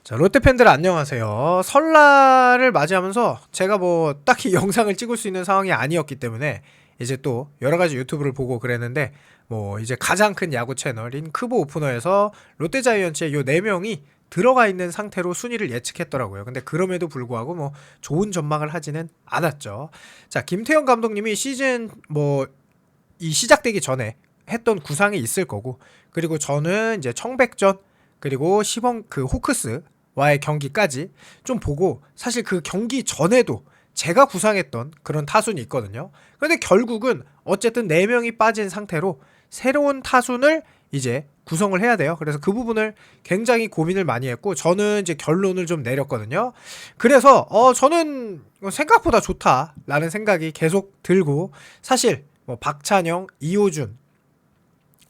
자, 롯데 팬들 안녕하세요. 설날을 맞이하면서 제가 뭐 딱히 영상을 찍을 수 있는 상황이 아니었기 때문에 이제 또 여러 가지 유튜브를 보고 그랬는데 뭐 이제 가장 큰 야구 채널인 크보 오프너에서 롯데 자이언츠의 요 4명이 들어가 있는 상태로 순위를 예측했더라고요. 근데 그럼에도 불구하고 뭐 좋은 전망을 하지는 않았죠. 자, 김태형 감독님이 시즌 뭐 이 시작되기 전에 했던 구상이 있을 거고, 그리고 저는 이제 청백전 그리고 시범 그 호크스와의 경기까지 좀 보고, 사실 그 경기 전에도 제가 구상했던 그런 타순이 있거든요. 근데 결국은 어쨌든 4명이 빠진 상태로 새로운 타순을 이제 구성을 해야 돼요. 그래서 그 부분을 굉장히 고민을 많이 했고, 저는 이제 결론을 좀 내렸거든요. 그래서 저는 생각보다 좋다라는 생각이 계속 들고, 사실 뭐 박찬영, 이호준,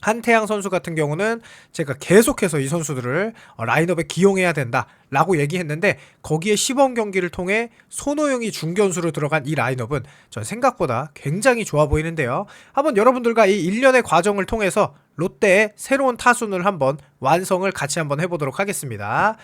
한태양 선수 같은 경우는 제가 계속해서 이 선수들을 라인업에 기용해야 된다라고 얘기했는데, 거기에 시범 경기를 통해 손호영이 중견수로 들어간 이 라인업은 전 생각보다 굉장히 좋아 보이는데요. 한번 여러분들과 이 일련의 과정을 통해서 롯데의 새로운 타순을 한번 완성을 같이 한번 해보도록 하겠습니다.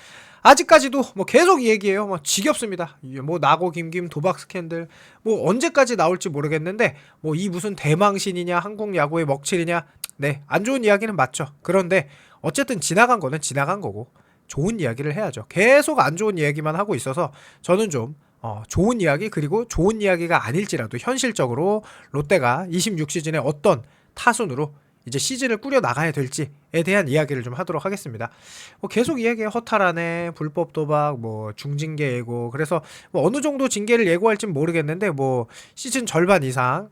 아직까지도 뭐 계속 이 얘기해요. 뭐 지겹습니다. 뭐 나고 김김 도박 스캔들 뭐 언제까지 나올지 모르겠는데, 뭐 이 무슨 대망신이냐 한국 야구의 먹칠이냐, 네, 안 좋은 이야기는 맞죠. 그런데 어쨌든 지나간 거는 지나간 거고 좋은 이야기를 해야죠. 계속 안 좋은 이야기만 하고 있어서 저는 좀 좋은 이야기, 그리고 좋은 이야기가 아닐지라도 현실적으로 롯데가 26시즌에 어떤 타순으로 이제 시즌을 꾸려 나가야 될지에 대한 이야기를 좀 하도록 하겠습니다. 뭐 계속 이야기해, 허탈하네, 불법 도박, 뭐 중징계 예고. 그래서 뭐 어느 정도 징계를 예고할진 모르겠는데, 뭐 시즌 절반 이상,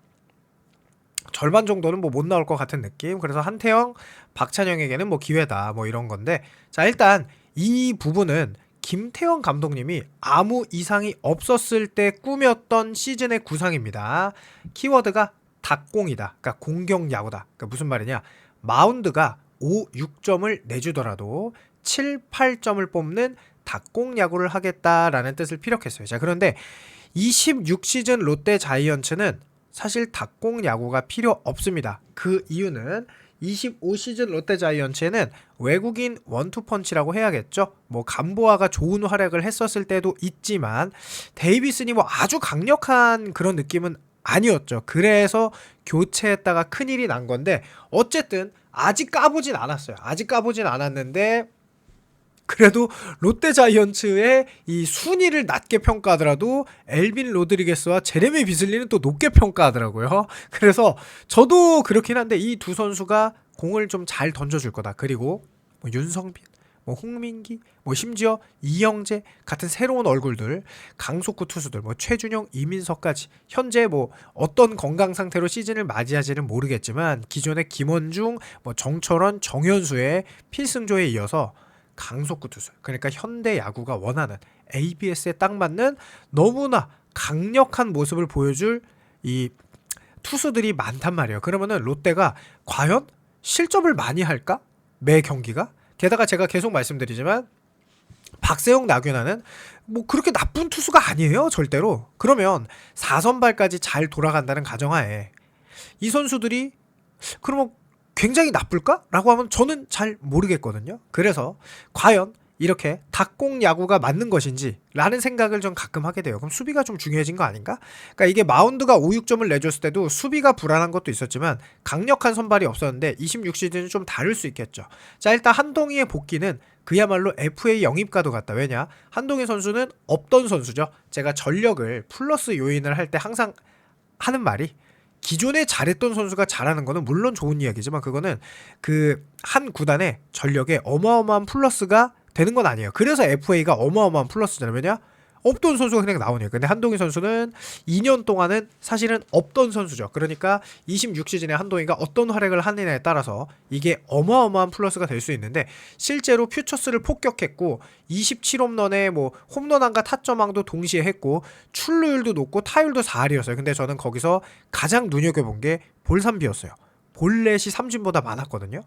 절반 정도는 뭐 못 나올 것 같은 느낌. 그래서 한태영, 박찬영에게는 뭐 기회다, 뭐 이런 건데, 자, 일단 이 부분은 김태형 감독님이 아무 이상이 없었을 때 꾸몄던 시즌의 구상입니다. 키워드가 닭공이다. 그러니까 공격 야구다. 그러니까 무슨 말이냐? 마운드가 5, 6점을 내주더라도 7, 8점을 뽑는 닭공 야구를 하겠다라는 뜻을 피력했어요. 자, 그런데 26시즌 롯데 자이언츠는 사실 닭공 야구가 필요 없습니다. 그 이유는 25시즌 롯데 자이언츠에는 외국인 원투펀치라고 해야겠죠. 뭐 감보아가 좋은 활약을 했었을 때도 있지만 데이비슨이 뭐 아주 강력한 그런 느낌은 아니었죠. 그래서 교체했다가 큰일이 난 건데, 어쨌든 아직 까보진 않았어요. 아직 까보진 않았는데, 그래도 롯데 자이언츠의 이 순위를 낮게 평가하더라도 엘빈 로드리게스와 제레미 비슬리는 또 높게 평가하더라고요. 그래서 저도 그렇긴 한데 이 두 선수가 공을 좀 잘 던져줄 거다. 그리고 뭐 윤성빈, 뭐 홍민기, 뭐 심지어 이영재 같은 새로운 얼굴들, 강속구 투수들, 뭐 최준영, 이민석까지 현재 뭐 어떤 건강 상태로 시즌을 맞이하지는 모르겠지만, 기존의 김원중, 뭐 정철원, 정현수의 필승조에 이어서 강속구 투수, 그러니까 현대 야구가 원하는 ABS에 딱 맞는 너무나 강력한 모습을 보여줄 이 투수들이 많단 말이에요. 그러면은 롯데가 과연 실점을 많이 할까? 매 경기가? 게다가 제가 계속 말씀드리지만 박세용, 나균아는 뭐 그렇게 나쁜 투수가 아니에요, 절대로. 그러면 4선발까지 잘 돌아간다는 가정하에 이 선수들이 그러면 굉장히 나쁠까? 라고 하면 저는 잘 모르겠거든요. 그래서 과연 이렇게 닭공 야구가 맞는 것인지 라는 생각을 좀 가끔 하게 돼요. 그럼 수비가 좀 중요해진 거 아닌가? 그러니까 이게 마운드가 5, 6점을 내줬을 때도 수비가 불안한 것도 있었지만 강력한 선발이 없었는데 26시즌은 좀 다를 수 있겠죠. 자, 일단 한동희의 복귀는 그야말로 FA 영입과도 같다. 왜냐? 한동희 선수는 없던 선수죠. 제가 전력을 플러스 요인을 할 때 항상 하는 말이, 기존에 잘했던 선수가 잘하는 거는 물론 좋은 이야기지만 그거는 그 한 구단의 전력에 어마어마한 플러스가 되는 건 아니에요. 그래서 FA가 어마어마한 플러스잖아요. 왜냐? 없던 선수가 그냥 나오니까. 근데 한동희 선수는 2년 동안은 사실은 없던 선수죠. 그러니까 26시즌에 한동희가 어떤 활약을 하느냐에 따라서 이게 어마어마한 플러스가 될 수 있는데, 실제로 퓨처스를 폭격했고 27홈런에 뭐 홈런왕과 타점왕도 동시에 했고 출루율도 높고 타율도 4할이었어요. 근데 저는 거기서 가장 눈여겨본 게 볼삼비였어요. 볼넷이 삼진보다 많았거든요.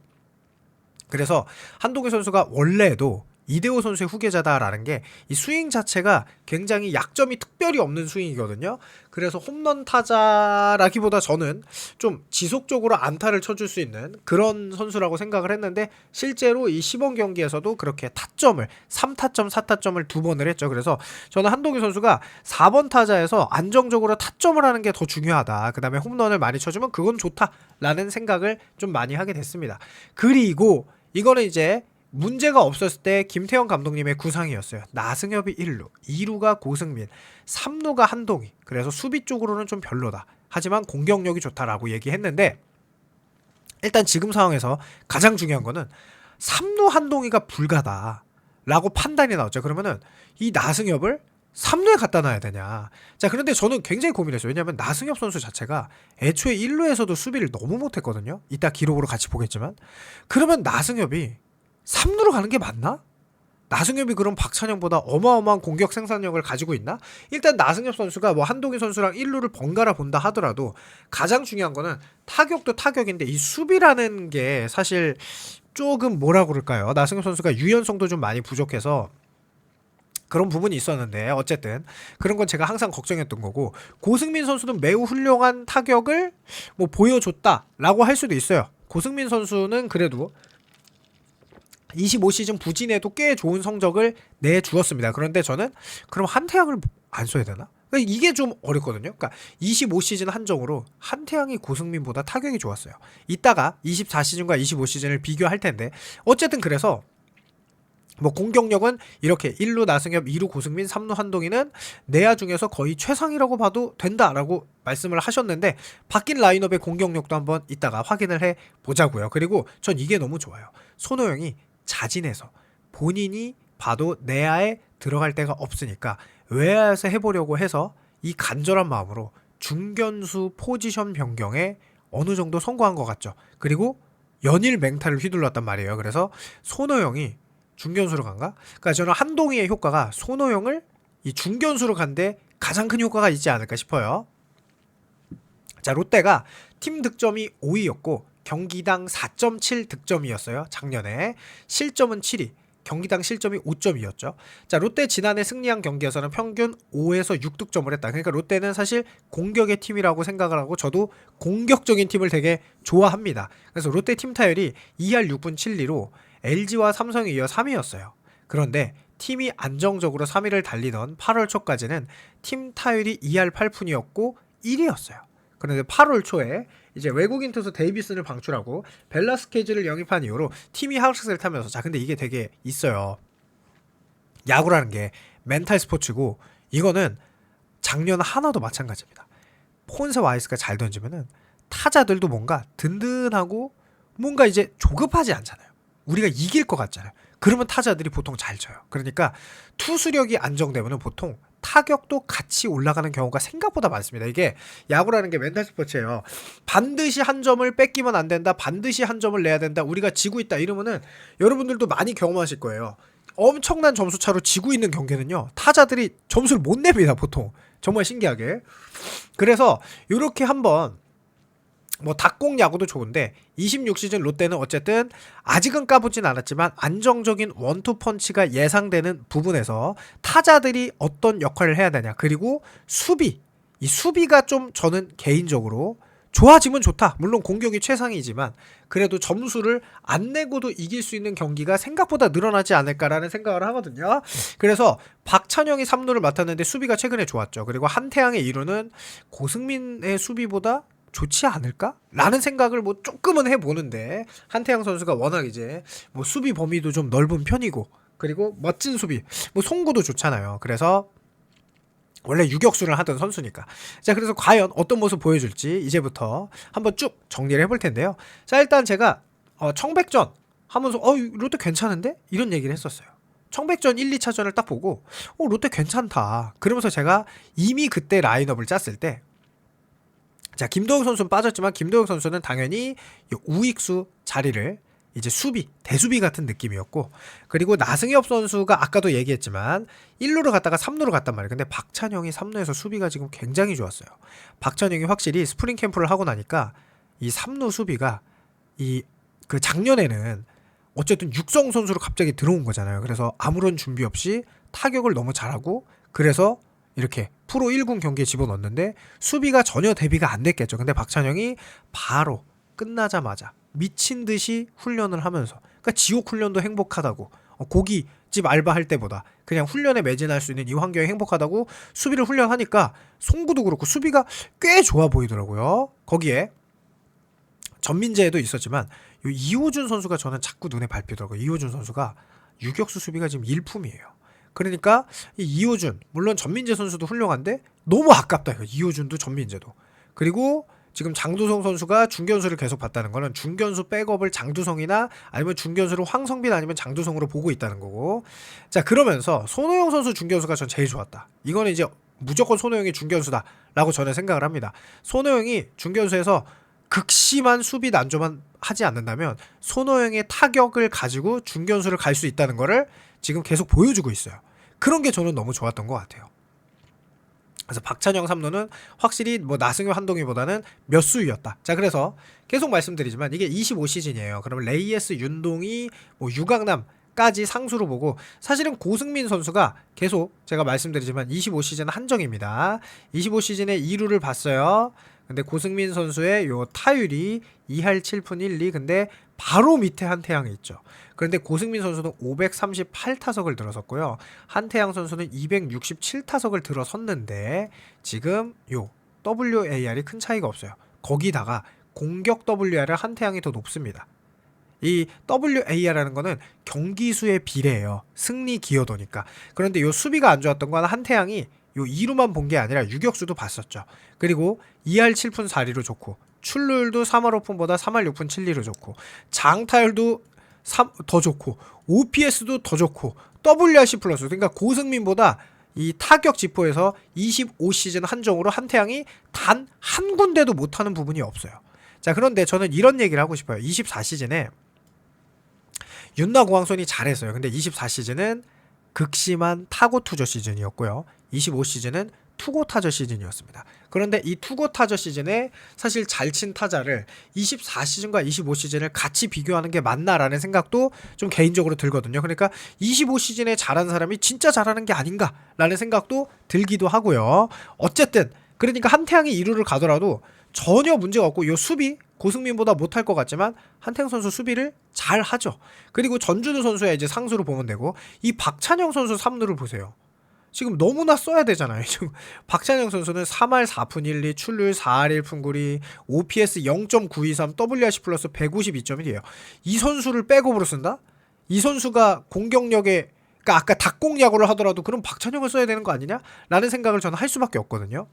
그래서 한동희 선수가 원래도 이대호 선수의 후계자다라는 게 이 스윙 자체가 굉장히 약점이 특별히 없는 스윙이거든요. 그래서 홈런 타자라기보다 저는 좀 지속적으로 안타를 쳐줄 수 있는 그런 선수라고 생각을 했는데 실제로 이 시범 경기에서도 그렇게 타점을 3타점, 4타점을 2번을 했죠. 그래서 저는 한동희 선수가 4번 타자에서 안정적으로 타점을 하는 게 더 중요하다. 그 다음에 홈런을 많이 쳐주면 그건 좋다라는 생각을 좀 많이 하게 됐습니다. 그리고 이거는 이제 문제가 없었을 때 김태형 감독님의 구상이었어요. 나승엽이 1루, 2루가 고승민, 3루가 한동희. 그래서 수비 쪽으로는 좀 별로다. 하지만 공격력이 좋다라고 얘기했는데 일단 지금 상황에서 가장 중요한 거는 3루 한동희가 불가다 라고 판단이 나왔죠. 그러면은 이 나승엽을 3루에 갖다 놔야 되냐. 자, 그런데 저는 굉장히 고민했어요. 왜냐하면 나승엽 선수 자체가 애초에 1루에서도 수비를 너무 못했거든요. 이따 기록으로 같이 보겠지만. 그러면 나승엽이 3루로 가는 게 맞나? 나승엽이 그럼 박찬영보다 어마어마한 공격 생산력을 가지고 있나? 일단 나승엽 선수가 뭐 한동희 선수랑 1루를 번갈아 본다 하더라도 가장 중요한 거는 타격도 타격인데 이 수비라는 게 사실 조금 뭐라 그럴까요? 나승엽 선수가 유연성도 좀 많이 부족해서 그런 부분이 있었는데 어쨌든 그런 건 제가 항상 걱정했던 거고 고승민 선수는 매우 훌륭한 타격을 뭐 보여줬다라고 할 수도 있어요. 고승민 선수는 그래도 25시즌 부진에도 꽤 좋은 성적을 내주었습니다. 그런데 저는 그럼 한태양을 안 써야 되나? 이게 좀 어렵거든요. 그러니까 25시즌 한정으로 한태양이 고승민보다 타격이 좋았어요. 이따가 24시즌과 25시즌을 비교할 텐데 어쨌든 그래서 뭐 공격력은 이렇게 1루 나승엽, 2루 고승민, 3루 한동희는 내야 중에서 거의 최상이라고 봐도 된다라고 말씀을 하셨는데 바뀐 라인업의 공격력도 한번 이따가 확인을 해보자고요. 그리고 전 이게 너무 좋아요. 손호영이 자진해서 본인이 봐도 내야에 들어갈 데가 없으니까 외야에서 해보려고 해서 이 간절한 마음으로 중견수 포지션 변경에 어느 정도 성공한 것 같죠. 그리고 연일 맹타를 휘둘렀단 말이에요. 그래서 손호영이 중견수로 간가? 그러니까 저는 한동희의 효과가 손호영을 이 중견수로 간데 가장 큰 효과가 있지 않을까 싶어요. 자, 롯데가 팀 득점이 5위였고 경기당 4.7 득점이었어요. 작년에 실점은 7위, 경기당 실점이 5.2였죠. 자, 롯데 지난해 승리한 경기에서는 평균 5에서 6득점을 했다. 그러니까 롯데는 사실 공격의 팀이라고 생각을 하고 저도 공격적인 팀을 되게 좋아합니다. 그래서 롯데 팀 타율이 2할 6분 7리로 LG와 삼성에 이어 3위였어요. 그런데 팀이 안정적으로 3위를 달리던 8월 초까지는 팀 타율이 2할 8푼이었고 1위였어요. 그런데 8월 초에 이제 외국인 투수 데이비슨을 방출하고 벨라스케즈를 영입한 이후로 팀이 하락세를 타면서 자 근데 이게 되게 있어요. 야구라는 게 멘탈 스포츠고 이거는 작년 하나도 마찬가지입니다. 폰세 와이스가 잘 던지면은 타자들도 뭔가 든든하고 뭔가 이제 조급하지 않잖아요. 우리가 이길 것 같잖아요. 그러면 타자들이 보통 잘 쳐요. 그러니까 투수력이 안정되면 보통 타격도 같이 올라가는 경우가 생각보다 많습니다. 이게 야구라는 게 멘탈 스포츠예요. 반드시 한 점을 뺏기면 안 된다. 반드시 한 점을 내야 된다. 우리가 지고 있다. 이러면은 여러분들도 많이 경험하실 거예요. 엄청난 점수 차로 지고 있는 경기는요. 타자들이 점수를 못 냅니다. 보통. 정말 신기하게. 그래서 이렇게 한번 뭐 닭공 야구도 좋은데 26시즌 롯데는 어쨌든 아직은 까보진 않았지만 안정적인 원투 펀치가 예상되는 부분에서 타자들이 어떤 역할을 해야 되냐 그리고 수비 이 수비가 좀 저는 개인적으로 좋아지면 좋다. 물론 공격이 최상이지만 그래도 점수를 안 내고도 이길 수 있는 경기가 생각보다 늘어나지 않을까라는 생각을 하거든요. 그래서 박찬영이 3루를 맡았는데 수비가 최근에 좋았죠. 그리고 한태양의 2루는 고승민의 수비보다 좋지 않을까? 라는 생각을 뭐 조금은 해보는데 한태양 선수가 워낙 이제 뭐 수비 범위도 좀 넓은 편이고 그리고 멋진 수비 뭐 송구도 좋잖아요. 그래서 원래 유격수를 하던 선수니까 자 그래서 과연 어떤 모습 보여줄지 이제부터 한번 쭉 정리를 해볼 텐데요. 자 일단 제가 청백전 하면서 롯데 괜찮은데? 이런 얘기를 했었어요. 청백전 1, 2차전을 딱 보고 롯데 괜찮다. 그러면서 제가 이미 그때 라인업을 짰을 때 자, 김도영 선수는 빠졌지만 김도영 선수는 당연히 우익수 자리를 이제 수비, 대수비 같은 느낌이었고 그리고 나승엽 선수가 아까도 얘기했지만 1루로 갔다가 3루로 갔단 말이에요. 근데 박찬영이 3루에서 수비가 지금 굉장히 좋았어요. 박찬영이 확실히 스프링 캠프를 하고 나니까 이 3루 수비가 그 작년에는 어쨌든 육성 선수로 갑자기 들어온 거잖아요. 그래서 아무런 준비 없이 타격을 너무 잘하고 그래서 이렇게 프로 1군 경기에 집어넣었는데 수비가 전혀 대비가 안 됐겠죠. 근데 박찬영이 바로 끝나자마자 미친 듯이 훈련을 하면서 그러니까 지옥 훈련도 행복하다고 고깃집 알바할 때보다 그냥 훈련에 매진할 수 있는 이 환경이 행복하다고 수비를 훈련하니까 송구도 그렇고 수비가 꽤 좋아 보이더라고요. 거기에 전민재도 있었지만 요 이호준 선수가 저는 자꾸 눈에 밟히더라고요. 이호준 선수가 유격수 수비가 지금 일품이에요. 그러니까 이 이호준 물론 전민재 선수도 훌륭한데 너무 아깝다 이거. 이호준도 전민재도. 그리고 지금 장두성 선수가 중견수를 계속 봤다는 거는 중견수 백업을 장두성이나 아니면 중견수를 황성빈 아니면 장두성으로 보고 있다는 거고. 자 그러면서 손호영 선수 중견수가 전 제일 좋았다. 이거는 이제 무조건 손호영이 중견수다라고 저는 생각을 합니다. 손호영이 중견수에서 극심한 수비 난조만 하지 않는다면 손호영의 타격을 가지고 중견수를 갈 수 있다는 거를 지금 계속 보여주고 있어요. 그런 게 저는 너무 좋았던 것 같아요. 그래서 박찬영 3루는 확실히 뭐 나승효 한동희보다는 몇 수위였다. 자 그래서 계속 말씀드리지만 이게 25시즌이에요. 그러면 레이에스, 윤동희, 뭐 유강남까지 상수로 보고 사실은 고승민 선수가 계속 제가 말씀드리지만 25시즌 한정입니다. 25시즌에 2루를 봤어요. 근데 고승민 선수의 요 타율이 2할 7푼 1리 근데 바로 밑에 한태양이 있죠. 그런데 고승민 선수는 538타석을 들어섰고요. 한태양 선수는 267타석을 들어섰는데 지금 요 WAR이 큰 차이가 없어요. 거기다가 공격 WAR을 한태양이 더 높습니다. 이 WAR라는 거는 경기수에 비례해요. 승리 기여도니까. 그런데 요 수비가 안 좋았던 건 한태양이 요 2루만 본 게 아니라 유격수도 봤었죠. 그리고 2할 7푼 4리로 좋고 출루율도 3할 5푼보다 3할 6푼 7리로 좋고 장타율도 더 좋고 OPS도 더 좋고 WRC 플러스 그러니까 고승민보다 이 타격 지포에서 25시즌 한정으로 한태양이 단 한 군데도 못하는 부분이 없어요. 자 그런데 저는 이런 얘기를 하고 싶어요. 24시즌에 윤나 고항손이 잘했어요. 근데 24시즌은 극심한 타고 투저 시즌이었고요. 25시즌은 투고 타저 시즌이었습니다. 그런데 이 투고 타저 시즌에 사실 잘 친 타자를 24시즌과 25시즌을 같이 비교하는 게 맞나라는 생각도 좀 개인적으로 들거든요. 그러니까 25시즌에 잘한 사람이 진짜 잘하는 게 아닌가라는 생각도 들기도 하고요. 어쨌든 그러니까 한태양이 2루를 가더라도 전혀 문제가 없고 이 수비 고승민보다 못할 것 같지만 한태양 선수 수비를 잘 하죠. 그리고 전준우 선수의 이제 상수로 보면 되고 이 박찬영 선수 3루를 보세요. 지금 너무나 써야 되잖아요. 지금 박찬영 선수는 3할 4푼 1리, 출루율 4할 1푼 9리, OPS 0.923, WRC 플러스 152.1이에요. 이 선수를 백업으로 쓴다? 이 선수가 공격력에 그러니까 아까 닭공 야구를 하더라도 그럼 박찬영을 써야 되는 거 아니냐? 라는 생각을 저는 할 수밖에 없거든요.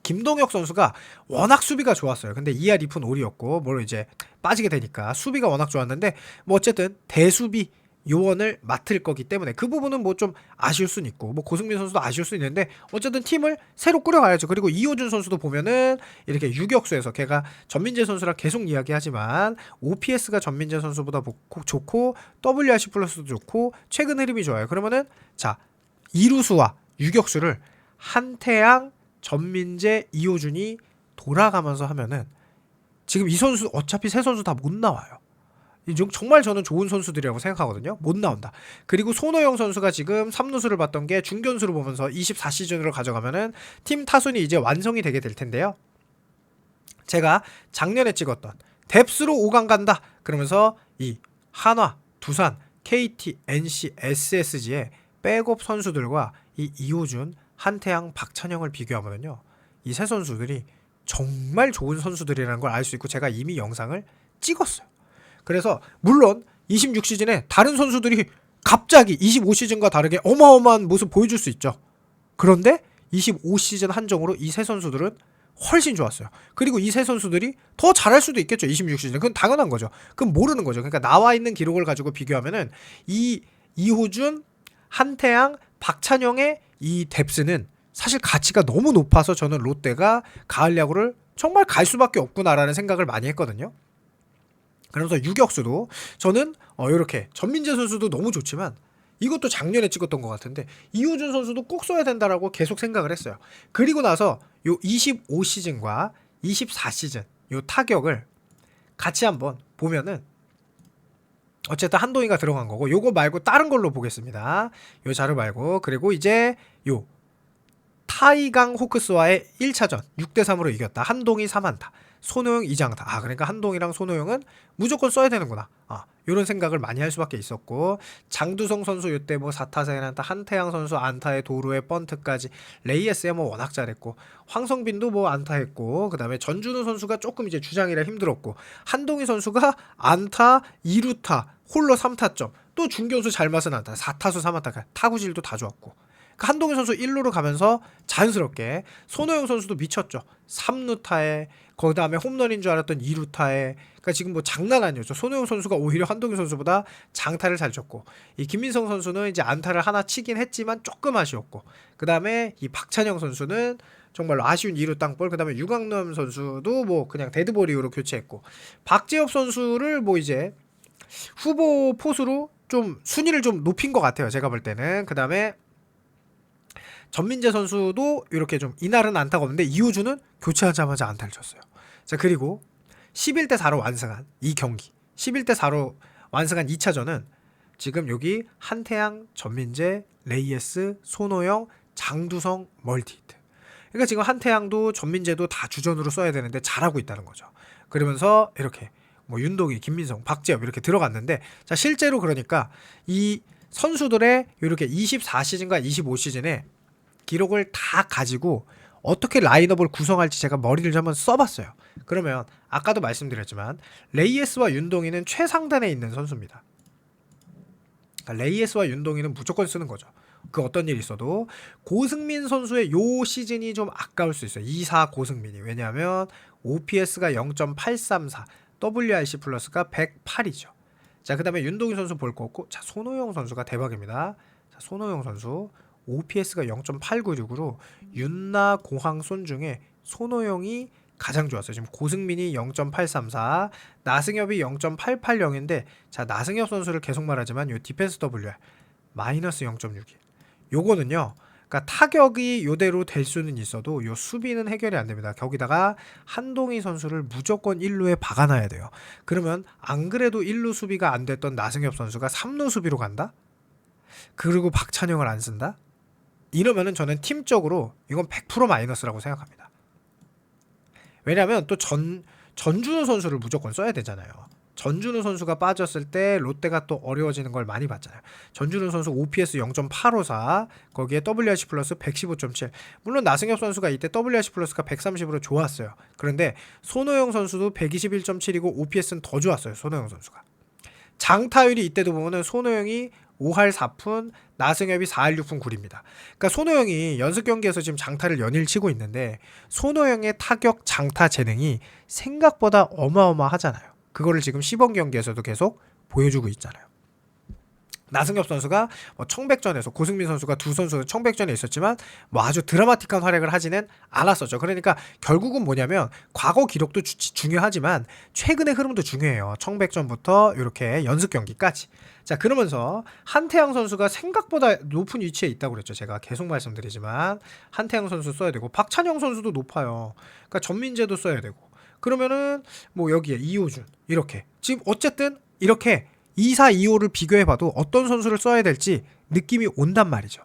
김동혁 선수가 워낙 수비가 좋았어요. 근데 2할 2푼 5리였고 물론 이제 빠지게 되니까 수비가 워낙 좋았는데 뭐 어쨌든 대수비 요원을 맡을 거기 때문에 그 부분은 뭐 좀 아쉬울 수는 있고 뭐 고승민 선수도 아쉬울 수 있는데 어쨌든 팀을 새로 꾸려가야죠. 그리고 이호준 선수도 보면은 이렇게 유격수에서 걔가 전민재 선수랑 계속 이야기하지만 OPS가 전민재 선수보다 좋고 WRC 플러스도 좋고 최근 흐름이 좋아요. 그러면은 자 이루수와 유격수를 한태양 전민재, 이호준이 돌아가면서 하면은 지금 이 선수 어차피 세 선수 다 못 나와요. 정말 저는 좋은 선수들이라고 생각하거든요. 못 나온다. 그리고 손호영 선수가 지금 3루수를 봤던 게 중견수를 보면서 24시즌으로 가져가면은 팀 타순이 이제 완성이 되게 될 텐데요. 제가 작년에 찍었던 뎁스로 5강 간다. 그러면서 이 한화, 두산, KT, NC, SSG의 백업 선수들과 이 이호준, 한태양, 박찬영을 비교하면요. 이 세 선수들이 정말 좋은 선수들이라는 걸 알 수 있고 제가 이미 영상을 찍었어요. 그래서 물론 26시즌에 다른 선수들이 갑자기 25시즌과 다르게 어마어마한 모습 보여줄 수 있죠. 그런데 25시즌 한정으로 이 세 선수들은 훨씬 좋았어요. 그리고 이 세 선수들이 더 잘할 수도 있겠죠. 26시즌. 그건 당연한 거죠. 그건 모르는 거죠. 그러니까 나와 있는 기록을 가지고 비교하면은 이호준, 한태양, 박찬영의 이 뎁스는 사실 가치가 너무 높아서 저는 롯데가 가을 야구를 정말 갈 수밖에 없구나라는 생각을 많이 했거든요. 그러면서 유격수도 저는 이렇게 전민재 선수도 너무 좋지만 이것도 작년에 찍었던 것 같은데 이호준 선수도 꼭 써야 된다라고 계속 생각을 했어요. 그리고 나서 요 25시즌과 24시즌 요 타격을 같이 한번 보면은 어쨌든 한동희가 들어간 거고, 요거 말고 다른 걸로 보겠습니다. 요 자료 말고. 그리고 이제 요 타이강 호크스와의 1차전 6대3으로 이겼다. 한동희 3안타, 손호영 2장타. 그러니까 한동희랑 손호영은 무조건 써야 되는구나. 요런 생각을 많이 할 수밖에 있었고, 장두성 선수 요때 뭐 4타사에 안타, 한태양 선수 안타에 도루에 번트까지, 레이에스야 뭐 워낙 잘했고, 황성빈도 뭐 안타했고, 그 다음에 전준우 선수가 조금 이제 주장이라 힘들었고, 한동희 선수가 안타 2루타 홀로 3타점, 또 중견수 잘 맞은 안타 4타수 3안타, 타구질도 다 좋았고, 한동희 선수 1루로 가면서 자연스럽게, 손호영 선수도 미쳤죠. 3루타에, 그 다음에 홈런인 줄 알았던 2루타에. 그러니까 지금 뭐 장난 아니었죠. 손호영 선수가 오히려 한동희 선수보다 장타를 잘 쳤고, 이 김민성 선수는 이제 안타를 하나 치긴 했지만 조금 아쉬웠고, 그 다음에 이 박찬영 선수는 정말로 아쉬운 2루 땅볼, 그 다음에 유강남 선수도 뭐 그냥 데드볼 이후로 교체했고, 박재엽 선수를 뭐 이제 후보 포수로 좀 순위를 좀 높인 것 같아요, 제가 볼 때는. 그 다음에 전민재 선수도 이렇게 좀 이날은 안타가 없는데, 이호준은 교체하자마자 안타를 쳤어요. 자, 그리고 11대4로 완승한 이 경기, 11대4로 완승한 2차전은 지금 여기 한태양, 전민재, 레이에스, 손호영, 장두성 멀티히트. 그러니까 지금 한태양도 전민재도 다 주전으로 써야 되는데 잘하고 있다는 거죠. 그러면서 이렇게 뭐 윤동희, 김민성, 박재엽 이렇게 들어갔는데, 자, 실제로 그러니까 이 선수들의 이렇게 24시즌과 25시즌에 기록을 다 가지고 어떻게 라인업을 구성할지 제가 머리를 좀 한번 써봤어요. 그러면 아까도 말씀드렸지만 레이에스와 윤동희는 최상단에 있는 선수입니다. 그러니까 레이에스와 윤동희는 무조건 쓰는 거죠. 그 어떤 일이 있어도. 고승민 선수의 요 시즌이 좀 아까울 수 있어요. 2-4 고승민이. 왜냐하면 OPS가 0.834, WRC 플러스가 108이죠. 자, 그 다음에 윤동희 선수 볼 거 없고, 자, 손호영 선수가 대박입니다. 자, 손호영 선수 OPS가 0.896으로 윤나, 고항, 손 중에 손호영이 가장 좋았어요. 지금 고승민이 0.834, 나승엽이 0.880인데, 자, 나승엽 선수를 계속 말하지만 요 디펜스 WR 마이너스 0.61. 요거는요, 그러니까 타격이 요대로 될 수는 있어도 요 수비는 해결이 안 됩니다. 거기다가 한동희 선수를 무조건 1루에 박아놔야 돼요. 그러면 안 그래도 1루 수비가 안 됐던 나승엽 선수가 3루 수비로 간다? 그리고 박찬영을 안 쓴다? 이러면은 저는 팀적으로 이건 100% 마이너스라고 생각합니다. 왜냐하면 또 전준우 선수를 무조건 써야 되잖아요. 전준우 선수가 빠졌을 때 롯데가 또 어려워지는 걸 많이 봤잖아요. 전준우 선수 OPS 0.854, 거기에 WRC 플러스 115.7. 물론 나승엽 선수가 이때 WRC 플러스가 130으로 좋았어요. 그런데 손호영 선수도 121.7이고 OPS는 더 좋았어요. 손호영 선수가. 장타율이 이때도 보면은 손호영이 5할 4푼, 나승엽이 4할 6푼 9입니다. 그러니까 손호영이 연습 경기에서 지금 장타를 연일 치고 있는데, 손호영의 타격 장타 재능이 생각보다 어마어마하잖아요. 그거를 지금 시범 경기에서도 계속 보여주고 있잖아요. 나승엽 선수가 뭐 청백전에서, 고승민 선수가 두 선수 청백전에 있었지만 뭐 아주 드라마틱한 활약을 하지는 않았었죠. 그러니까 결국은 뭐냐면, 과거 기록도 중요하지만 최근의 흐름도 중요해요. 청백전부터 이렇게 연습 경기까지. 자, 그러면서 한태양 선수가 생각보다 높은 위치에 있다고 그랬죠. 제가 계속 말씀드리지만 한태양 선수 써야 되고, 박찬영 선수도 높아요. 그러니까 전민재도 써야 되고, 그러면은 뭐 여기에 이호준, 이렇게 지금 어쨌든 이렇게 2-4, 2-5를 비교해봐도 어떤 선수를 써야 될지 느낌이 온단 말이죠.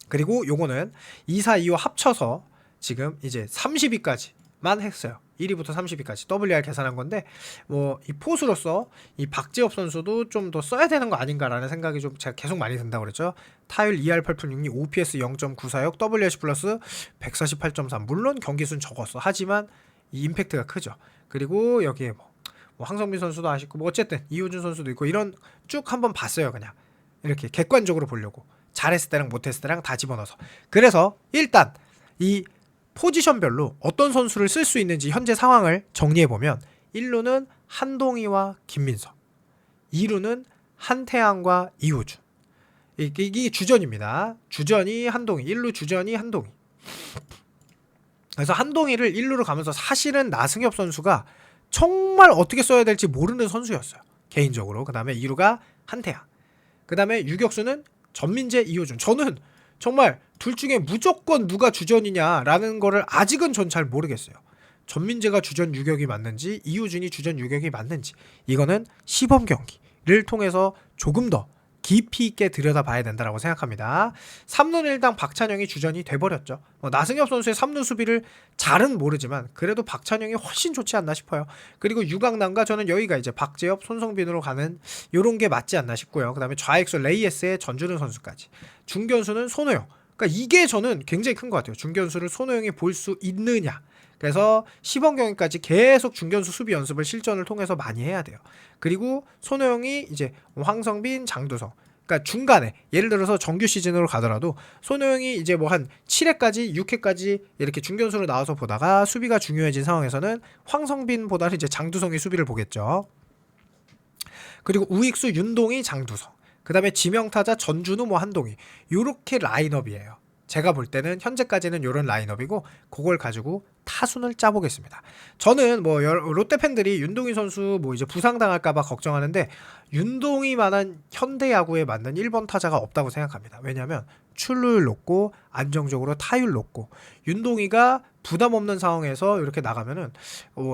그리고 요거는 2-4, 2-5 합쳐서 지금 이제 30위까지만 했어요. 1위부터 30위까지 WR 계산한 건데, 뭐 이 포수로서 이 박재엽 선수도 좀 더 써야 되는 거 아닌가라는 생각이 좀 제가 계속 많이 든다고 그랬죠. 타율 2할 8푼 6리, OPS 0.946, WRC 플러스 148.3. 물론 경기수는 적었어. 하지만 이 임팩트가 크죠. 그리고 여기에 뭐 황성민 선수도 아쉽고, 뭐 어쨌든 이호준 선수도 있고, 이런 쭉 한번 봤어요. 그냥 이렇게 객관적으로 보려고, 잘했을 때랑 못했을 때랑 다 집어넣어서. 그래서 일단 이 포지션별로 어떤 선수를 쓸 수 있는지 현재 상황을 정리해보면, 1루는 한동희와 김민석, 2루는 한태양과 이호준. 이게 주전입니다. 주전이 한동희, 1루 주전이 한동희. 그래서 한동희를 1루로 가면서 사실은 나승엽 선수가 정말 어떻게 써야 될지 모르는 선수였어요, 개인적으로. 그 다음에 2루가 한태양, 그 다음에 유격수는 전민재, 이호준. 저는 정말 둘 중에 무조건 누가 주전이냐라는 거를 아직은 전 잘 모르겠어요. 전민재가 주전 유격이 맞는지 이우준이 주전 유격이 맞는지 이거는 시범 경기를 통해서 조금 더 깊이 있게 들여다봐야 된다라고 생각합니다. 3루 1당 박찬영이 주전이 돼버렸죠. 나승엽 선수의 3루 수비를 잘은 모르지만 그래도 박찬영이 훨씬 좋지 않나 싶어요. 그리고 유강남과 저는 여기가 이제 박재엽, 손성빈으로 가는 요런 게 맞지 않나 싶고요. 그 다음에 좌익수 레이에스의 전준우 선수까지, 중견수는 손호영. 그러니까 이게 저는 굉장히 큰 것 같아요. 중견수를 손호영이 볼 수 있느냐. 그래서 시범 경기까지 계속 중견수 수비 연습을 실전을 통해서 많이 해야 돼요. 그리고 손호영이 이제 황성빈, 장두성, 그러니까 중간에 예를 들어서 정규 시즌으로 가더라도 손호영이 이제 뭐 한 7회까지 6회까지 이렇게 중견수로 나와서 보다가 수비가 중요해진 상황에서는 황성빈보다는 이제 장두성이 수비를 보겠죠. 그리고 우익수 윤동희, 장두성, 그 다음에 지명타자 전준우, 뭐 한동희, 요렇게 라인업이에요. 제가 볼 때는 현재까지는 요런 라인업이고 그걸 가지고 타순을 짜보겠습니다. 저는 뭐 롯데 팬들이 윤동희 선수 뭐 이제 부상당할까봐 걱정하는데 윤동희만한 현대 야구에 맞는 1번 타자가 없다고 생각합니다. 왜냐하면 출루율 높고 안정적으로 타율 높고, 윤동희가 부담 없는 상황에서 이렇게 나가면은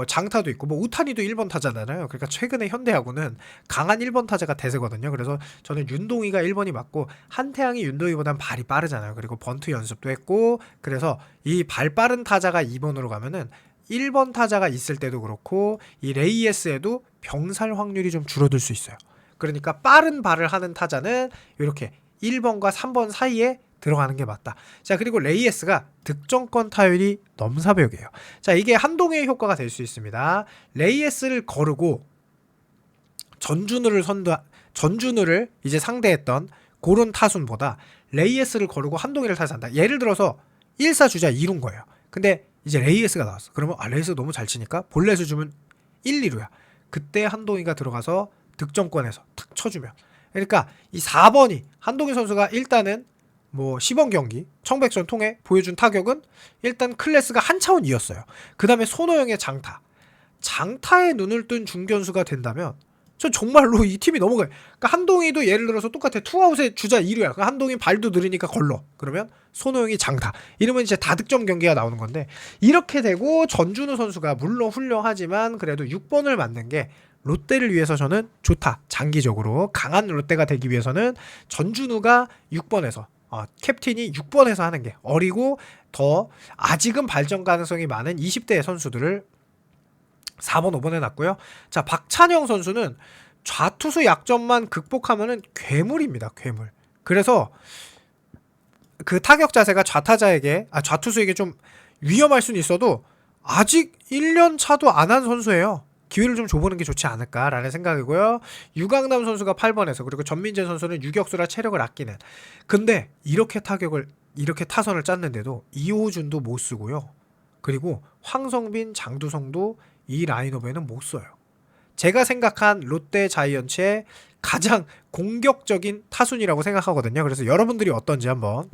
장타도 있고 뭐 우타니도 1번 타자잖아요. 그러니까 최근에 현대 야구는 강한 1번 타자가 대세거든요. 그래서 저는 윤동희가 1번이 맞고, 한태양이 윤동희보단 발이 빠르잖아요. 그리고 번트 연습도 했고, 그래서 이 발 빠른 타자가 2번으로 가면은 1번 타자가 있을 때도 그렇고 이 레이에스에도 병살 확률이 좀 줄어들 수 있어요. 그러니까 빠른 발을 하는 타자는 이렇게 1번과 3번 사이에 들어가는 게 맞다. 자, 그리고 레이에스가 득점권 타율이 넘사벽이에요. 자, 이게 한동의 효과가 될 수 있습니다. 레이에스를 거르고 전준우를 이제 상대했던 그런 타순보다 레이에스를 거르고 한동희를 타선한다. 예를 들어서 1사 주자 2루인 거예요. 근데 이제 레이에스가 나왔어. 그러면 레이에스 너무 잘 치니까 볼넷을 주면 1, 2루야. 그때 한동희가 들어가서 득점권에서 탁 쳐주면, 그러니까 이 4번이 한동희 선수가 일단은 뭐 시범 경기 청백전 통해 보여준 타격은 일단 클래스가 한 차원 이었어요. 그 다음에 손호영의 장타에 눈을 뜬 중견수가 된다면 전 정말로 이 팀이 넘어가요. 그러니까 한동희도 예를 들어서 똑같아. 투아웃에 주자 2루야. 그러니까 한동희 발도 느리니까 걸러. 그러면 손호영이 장타. 이러면 이제 다득점 경기가 나오는 건데, 이렇게 되고 전준우 선수가 물론 훌륭하지만 그래도 6번을 맞는 게 롯데를 위해서 저는 좋다. 장기적으로 강한 롯데가 되기 위해서는 전준우가 6번에서 캡틴이 6번에서 하는 게, 어리고 더 아직은 발전 가능성이 많은 20대 선수들을 4번, 5번에 놨고요. 자, 박찬영 선수는 좌투수 약점만 극복하면은 괴물입니다. 괴물. 그래서 그 타격 자세가 좌투수에게 좀 위험할 수는 있어도 아직 1년 차도 안 한 선수예요. 기회를 좀 줘보는 게 좋지 않을까라는 생각이고요. 유강남 선수가 8번에서, 그리고 전민재 선수는 유격수라 체력을 아끼는. 근데 이렇게 타선을 짰는데도 이호준도 못 쓰고요. 그리고 황성빈, 장두성도 이 라인업에는 못 써요. 제가 생각한 롯데 자이언츠의 가장 공격적인 타순이라고 생각하거든요. 그래서 여러분들이 어떤지 한번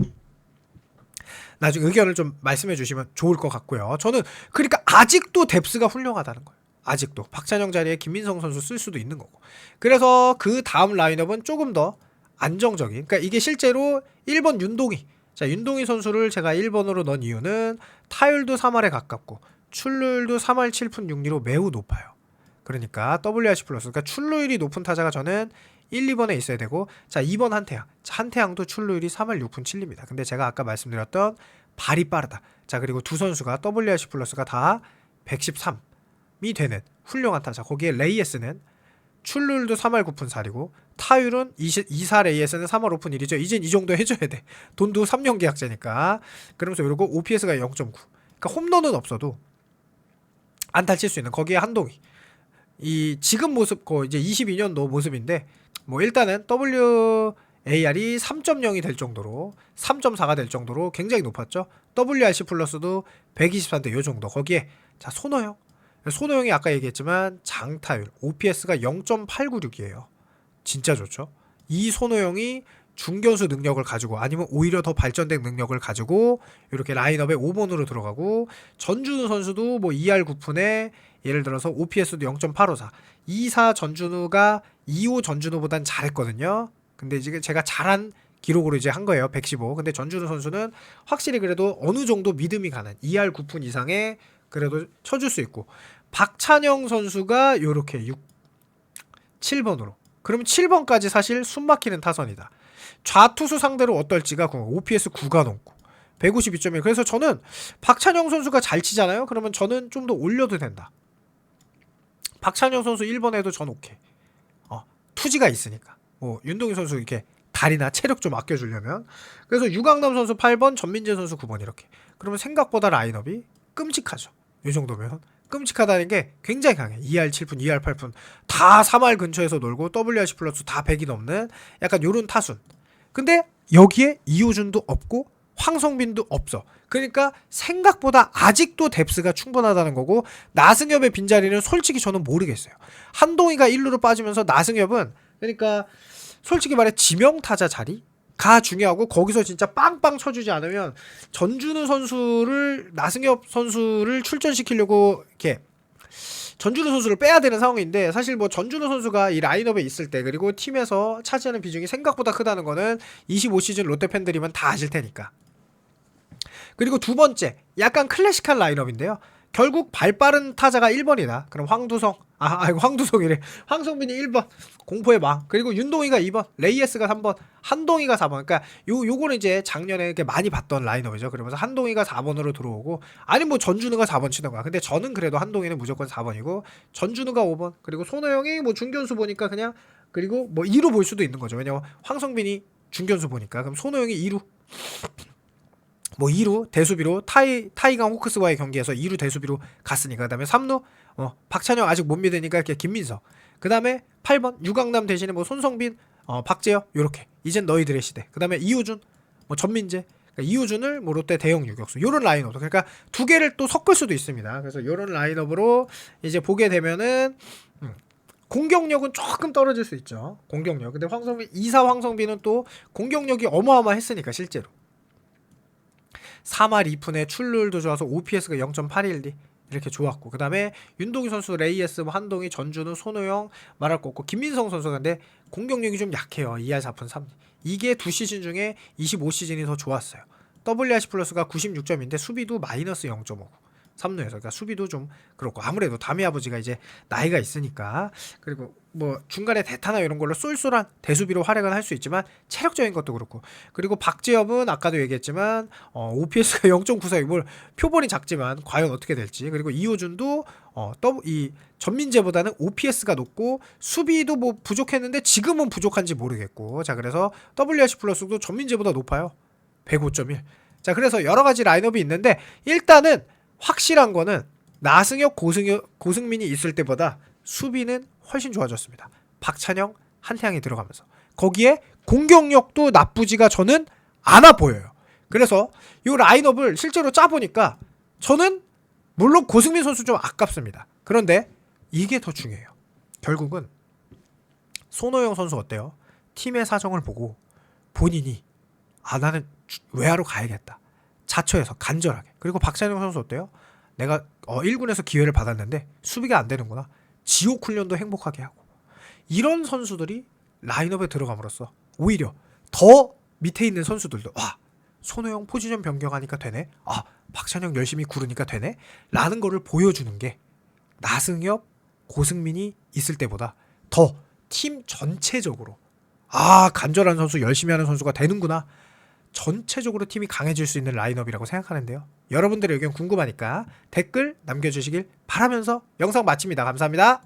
나중에 의견을 좀 말씀해 주시면 좋을 것 같고요. 저는 그러니까 아직도 뎁스가 훌륭하다는 거예요. 아직도 박찬영 자리에 김민성 선수 쓸 수도 있는 거고. 그래서 그 다음 라인업은 조금 더 안정적인, 그러니까 이게 실제로 1번 윤동희. 자, 윤동희 선수를 제가 1번으로 넣은 이유는 타율도 3할에 가깝고 출루율도 3할 7푼 6리로 매우 높아요. 그러니까 WRC 플러스, 그러니까 출루율이 높은 타자가 저는 1, 2번에 있어야 되고, 자, 2번 한태양. 한태양도 출루율이 3할 6푼 7리입니다. 근데 제가 아까 말씀드렸던 발이 빠르다. 자, 그리고 두 선수가 WRC 플러스가 다 113이 되는 훌륭한 타자. 거기에 레이에스는 출루율도 3할 9푼 4리고 타율은 2사 레이에스는 3할 5푼 1이죠. 이젠 이 정도 해줘야 돼. 돈도 3년 계약제니까. 그러면서 이러고 OPS가 0.9. 그러니까 홈런은 없어도 안타 칠 수 있는, 거기에 한동희. 이 지금 모습 이제 22년도 모습인데 뭐 일단은 WAR이 3.0이 될 정도로, 3.4가 될 정도로 굉장히 높았죠. WRC 플러스도 124인데 요 정도. 거기에 자, 손호영이 아까 얘기했지만 장타율 OPS가 0.896이에요. 진짜 좋죠. 이 손호영이 중견수 능력을 가지고, 아니면 오히려 더 발전된 능력을 가지고 이렇게 라인업에 5번으로 들어가고, 전준우 선수도 뭐 2할 9푼에 예를 들어서 OPS도 0.854. 2사 전준우가 2호 전준우보단 잘했거든요. 근데 이제 제가 잘한 기록으로 이제 한 거예요. 115. 근데 전준우 선수는 확실히 그래도 어느 정도 믿음이 가는 2할 9푼 이상의 그래도 쳐줄 수 있고 박찬영 선수가 요렇게 7번으로 그러면 7번까지 사실 숨막히는 타선이다. 좌투수 상대로 어떨지가 OPS 9가 넘고 152.1. 그래서 저는 박찬영 선수가 잘 치잖아요. 그러면 저는 좀 더 올려도 된다. 박찬영 선수 1번 해도 전 오케이. 투지가 있으니까. 뭐 윤동희 선수 이렇게 다리나 체력 좀 아껴주려면. 그래서 유강남 선수 8번, 전민재 선수 9번 이렇게. 그러면 생각보다 라인업이 끔찍하죠. 이 정도면. 끔찍하다는 게 굉장히 강해. 2할 7푼, 2할 8푼 다 3할 근처에서 놀고 WRC 플러스 다 100이 넘는 약간 요런 타순. 근데 여기에 이호준도 없고 황성빈도 없어. 그러니까 생각보다 아직도 뎁스가 충분하다는 거고 나승엽의 빈자리는 솔직히 저는 모르겠어요. 한동희가 1루로 빠지면서 나승엽은 그러니까 솔직히 말해 지명타자 자리가 중요하고 거기서 진짜 빵빵 쳐주지 않으면 전준우 선수를 나승엽 선수를 출전시키려고 이렇게 전준우 선수를 빼야 되는 상황인데 사실 뭐 전준우 선수가 이 라인업에 있을 때 그리고 팀에서 차지하는 비중이 생각보다 크다는 거는 25시즌 롯데 팬들이면 다 아실 테니까. 그리고 두 번째 약간 클래식한 라인업인데요. 결국 발빠른 타자가 1번이다. 그럼 황두성 황두성이래. 황성빈이 1번 공포의 막. 그리고 윤동희가 2번, 레이에스가 3번, 한동희가 4번. 그러니까 요거는 이제 작년에 이렇게 많이 봤던 라인업이죠. 그러면서 한동희가 4번으로 들어오고 아니 뭐 전준우가 4번 치던가. 근데 저는 그래도 한동희는 무조건 4번이고 전준우가 5번. 그리고 손호영이 뭐 중견수 보니까 그냥 그리고 뭐 2루 볼 수도 있는 거죠. 왜냐면 황성빈이 중견수 보니까. 그럼 손호영이 2루. 뭐 2루 대수비로 타이강 호크스와의 경기에서 2루 대수비로 갔으니까. 그다음에 3루 박찬영 아직 못 믿으니까 이렇게 김민석. 그다음에 8번 유강남 대신에 뭐 손성빈 박재혁 요렇게. 이젠 너희들의 시대. 그다음에 이호준 뭐 전민재. 그러니까 이호준을 뭐 롯데 대형 유격수 요런 라인업. 그러니까 두 개를 또 섞을 수도 있습니다. 그래서 요런 라인업으로 이제 보게 되면은 공격력은 조금 떨어질 수 있죠. 공격력. 근데 황성빈 2사 황성빈은 또 공격력이 어마어마했으니까 실제로 3할 2푼에 출루율도 좋아서 OPS가 0.812 이렇게 좋았고 그 다음에 윤동희 선수, 레이에스, 한동희, 전준우, 손호영 말할 거 없고 김민성 선수가 근데 공격력이 좀 약해요. 2할 4푼 3. 이게 두 시즌 중에 25시즌이 더 좋았어요. WRC 플러스가 96점인데 수비도 마이너스 0.5. 3루에서. 그러니까 수비도 좀 그렇고 아무래도 담이 아버지가 이제 나이가 있으니까 그리고 뭐 중간에 대타나 이런 걸로 쏠쏠한 대수비로 활약은 할 수 있지만 체력적인 것도 그렇고 그리고 박재엽은 아까도 얘기했지만 OPS가 0.94 뭘 표본이 작지만 과연 어떻게 될지 그리고 이호준도 이 전민재보다는 OPS가 높고 수비도 뭐 부족했는데 지금은 부족한지 모르겠고 자 그래서 WRC 플러스도 전민재보다 높아요. 105.1. 자 그래서 여러 가지 라인업이 있는데 일단은 확실한 거는 나승엽, 고승민이 있을 때보다 수비는 훨씬 좋아졌습니다. 박찬영, 한태양이 들어가면서 거기에 공격력도 나쁘지가 저는 않아 보여요. 그래서 이 라인업을 실제로 짜보니까 저는 물론 고승민 선수 좀 아깝습니다. 그런데 이게 더 중요해요. 결국은 손호영 선수 어때요? 팀의 사정을 보고 본인이 나는 외야로 가야겠다. 자처해서 간절하게. 그리고 박찬영 선수 어때요? 내가 1군에서 기회를 받았는데 수비가 안 되는구나. 지옥 훈련도 행복하게 하고. 이런 선수들이 라인업에 들어감으로써 오히려 더 밑에 있는 선수들도 손호영 포지션 변경하니까 되네. 박찬영 열심히 구르니까 되네. 라는 거를 보여주는 게 나승엽, 고승민이 있을 때보다 더 팀 전체적으로 간절한 선수, 열심히 하는 선수가 되는구나. 전체적으로 팀이 강해질 수 있는 라인업이라고 생각하는데요. 여러분들의 의견 궁금하니까 댓글 남겨주시길 바라면서 영상 마칩니다. 감사합니다.